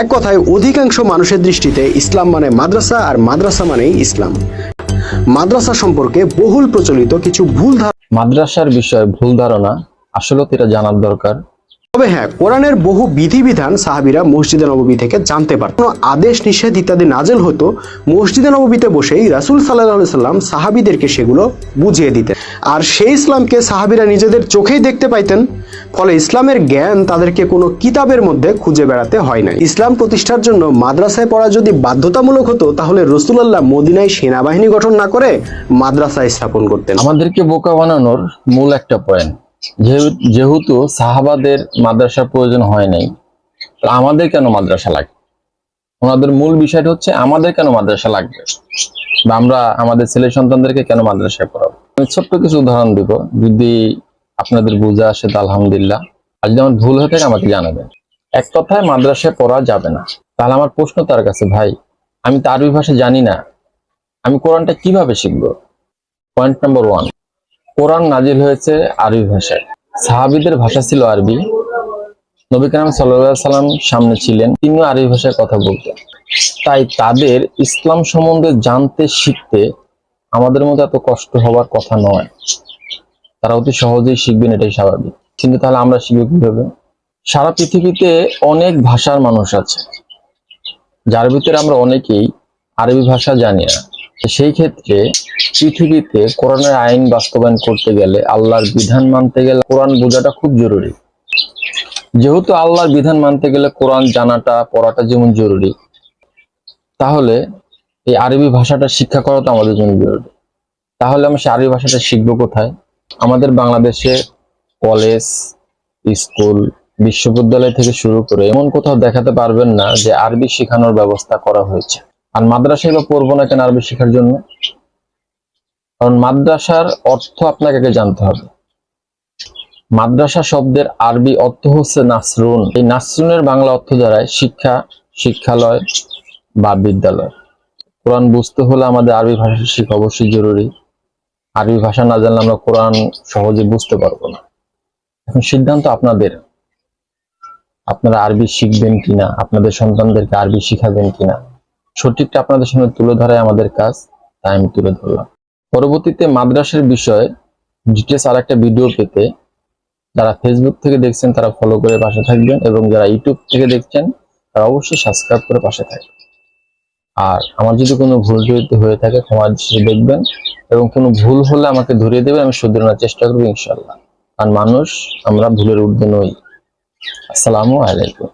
এক কথায় অধিকাংশ মানুষের দৃষ্টিতে ইসলাম মানে মাদ্রাসা আর মাদ্রাসা মানেই ইসলাম। মাদ্রাসা সম্পর্কে বহুল প্রচলিত কিছু ভুল ধারণা। মাদ্রাসার বিষয়ে ভুল ধারণা আসলে এটা জানার দরকার। তবে হ্যাঁ, কোরআনের বহু বিধিবিধান সাহাবীরা মসজিদে নববী থেকে জানতে পারত। কোনো আদেশ নিষেধ ইত্যাদি নাজেল হতো মসজিদে নববীতে বসেই রাসূল সাল্লাল্লাহু আলাইহি সাল্লাম সাহাবীদেরকে সেগুলো বুঝিয়ে দিতেন। আর সেই ইসলামকে সাহাবীরা নিজেদের চোখেই দেখতে পাইতেন। ফলে ইসলামের জ্ঞান তাদেরকে কোনো কিতাবের মধ্যে খুঁজে বেড়াতে হয় না। ইসলাম প্রতিষ্ঠার জন্য মাদ্রাসায় পড়া যদি বাধ্যতামূলক হতো, তাহলে রাসূলুল্লাহ মদিনায় সেনাবাহিনী গঠন না করে মাদ্রাসা স্থাপন করতেন। আমাদেরকে বোকা বানানোর মূল একটা পয়েন্ট, যেহেতু সাহাবাদের মাদ্রাসার প্রয়োজন হয় নাই, আমাদের কেন মাদ্রাসা লাগবে? ওনাদের মূল বিষয়টা হচ্ছে আমাদের কেন মাদ্রাসা লাগবে, বা আমরা আমাদের ছেলে সন্তানদেরকে কেন মাদ্রাসায় পড়াবো। আমি ছোট্ট কিছু উদাহরণ দিব, যদি আপনাদের বোঝা আসে তো আলহামদুলিল্লাহ, আর যদি আমার ভুল হয়ে থাকে আমাকে জানাবেন। এক কথায় মাদ্রাসায় পড়া যাবে না। তাহলে আমার প্রশ্ন তার কাছে, ভাই আমি তো আরবি ভাষা জানি না, আমি কোরআনটা কিভাবে শিখবো? পয়েন্ট নাম্বার 1, কোরআন নাজিল হয়েছে আরবি ভাষায়। সাহাবীদের ভাষা ছিল আরবি। নবী করিম সাল্লাল্লাহু আলাইহি সাল্লাম সামনে ছিলেন, তিনিও আরবি ভাষায় কথা বলতেন। তাই তাদের ইসলাম সম্বন্ধে জানতে শিখতে আমাদের মধ্যে এত কষ্ট হওয়ার কথা নয়। তারা অতি সহজেই শিখবেন, এটাই স্বাভাবিক। কিন্তু তাহলে আমরা শিখব কিভাবে? সারা পৃথিবীতে অনেক ভাষার মানুষ আছে, যার ভিতরে আমরা অনেকেই আরবি ভাষা জানি না। সেই ক্ষেত্রে পৃথিবীতে কোরআনের আইন বাস্তবায়ন করতে গেলে, আল্লাহর বিধান মানতে গেলে কোরআন বোঝাটা খুব জরুরি। যেহেতু আল্লাহর বিধান মানতে গেলে কোরআন জানাটা পড়াটা যেমন জরুরি, তাহলে এই আরবি ভাষাটা শিক্ষা করাটা আমাদের জন্য জরুরি। তাহলে আমরা সেই আরবি ভাষাটা শিখবো কোথায়? আমাদের বাংলাদেশে কলেজ, স্কুল, বিশ্ববিদ্যালয় থেকে শুরু করে এমন কোথাও দেখাতে পারবেন না যে আরবি শেখানোর ব্যবস্থা করা হয়েছে। আর মাদ্রাসায় বা পড়বো না কেন আরবি শেখার জন্য? কারণ মাদ্রাসার অর্থ আপনাকে আগে জানতে হবে। মাদ্রাসা শব্দের আরবি অর্থ হচ্ছে নাসরুন। এই নাসরুনের বাংলা অর্থ দাঁড়ায় শিক্ষা, শিক্ষালয় বা বিদ্যালয়। কোরআন বুঝতে হলে আমাদের আরবি ভাষা শেখা অবশ্যই জরুরি। আরবি ভাষা না জানলে আমরা কোরআন সহজে বুঝতে পারবো না। এখন সিদ্ধান্ত আপনাদের, আপনারা আরবি শিখবেন কিনা, আপনাদের সন্তানদেরকে আরবি শিখাবেন কিনা, সঠিকটা আপনাদের সামনে তুলে ধরাই আমাদের কাজ, তাই আমি তুলে ধরলাম। পরবর্তীতে মাদ্রাসার বিষয়ে ডিটেলস আর একটা ভিডিও পেতে যারা ফেসবুক থেকে দেখছেন তারা ফলো করে পাশে থাকবেন, এবং যারা ইউটিউব থেকে দেখছেন তারা অবশ্যই সাবস্ক্রাইব করে পাশে থাকবেন। আর আমার যদি কোনো ভুল ত্রুটি হয়ে থাকে ক্ষমা দৃষ্টিতে দেখবেন, এবং কোনো ভুল হলে আমাকে ধরিয়ে দেবেন, আমি শুধরানোর চেষ্টা করবো ইনশাআল্লাহ। আর মানুষ, আমরা ভুলের ঊর্ধ্বে নই। আসসালামু আলাইকুম।